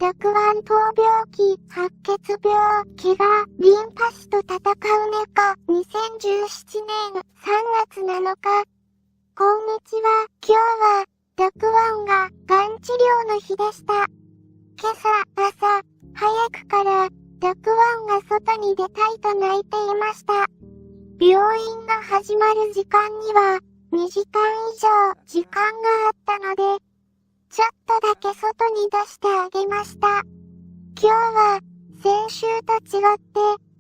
タクワン闘病記、白血病、怪我、リンパ腫と戦う猫、2017年3月7日。こんにちは、今日は、タクワンが、がん治療の日でした。今朝、朝、早くから、タクワンが外に出たいと泣いていました。病院が始まる時間には、2時間以上、時間があったので、ちょっとだけ外に出してあげました。今日は、先週と違って、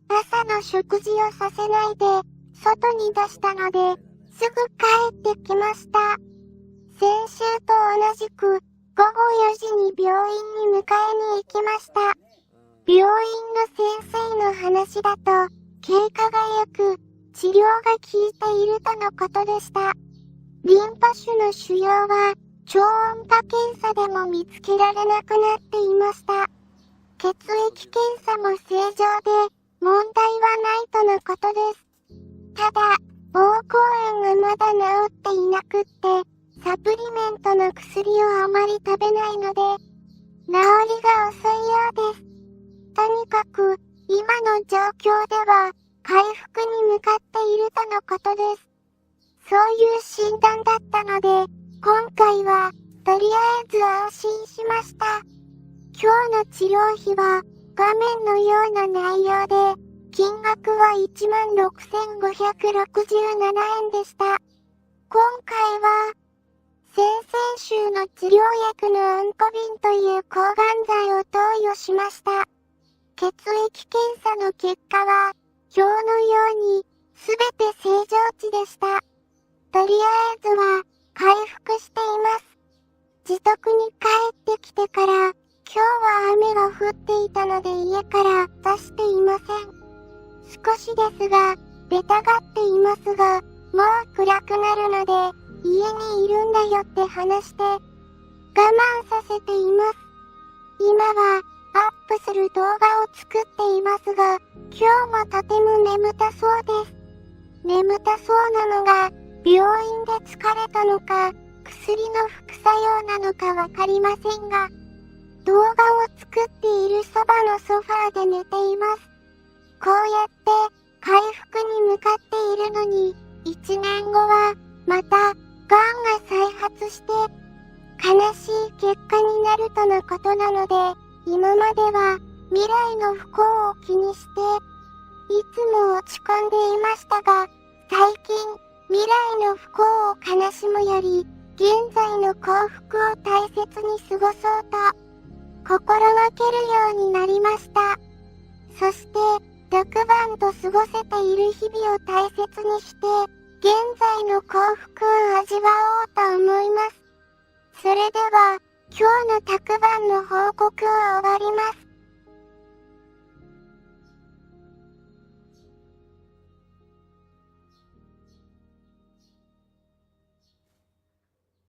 朝の食事をさせないで、外に出したので、すぐ帰ってきました。先週と同じく、午後4時に病院に迎えに行きました。病院の先生の話だと、経過がよく、治療が効いているとのことでした。リンパ腫の腫瘍は、超音波検査でも見つけられなくなっていました。血液検査も正常で、問題はないとのことです。ただ、膀胱炎がまだ治っていなくって、サプリメントの薬をあまり食べないので、治りが遅いようです。とにかく、今の状況では、回復に向かっているとのことです。そういう診断だったので、今回は、とりあえず安心しました。今日の治療費は、画面のような内容で、金額は16,567円でした。今回は、先々週の治療薬のオンコビンという抗がん剤を投与しました。血液検査の結果は、表のように、すべて正常値でした。とりあえずは、回復しています。自宅に帰ってきてから、今日は雨が降っていたので家から出していません。少しですが、出たがっていますが、もう暗くなるので、家にいるんだよって話して、我慢させています。今は、アップする動画を作っていますが、今日もとても眠たそうです。眠たそうなのが、病院で疲れたのか、薬の副作用なのかわかりませんが、動画を作っているそばのソファーで寝ています。こうやって回復に向かっているのに、1年後はまたがんが再発して悲しい結果になるとのことなので、今までは未来の不幸を気にして、いつも落ち込んでいましたが、最近未来の不幸を悲しむより、現在の幸福を大切に過ごそうと、心がけるようになりました。そして、特番と過ごせている日々を大切にして、現在の幸福を味わおうと思います。それでは、今日の特番の報告を終わります。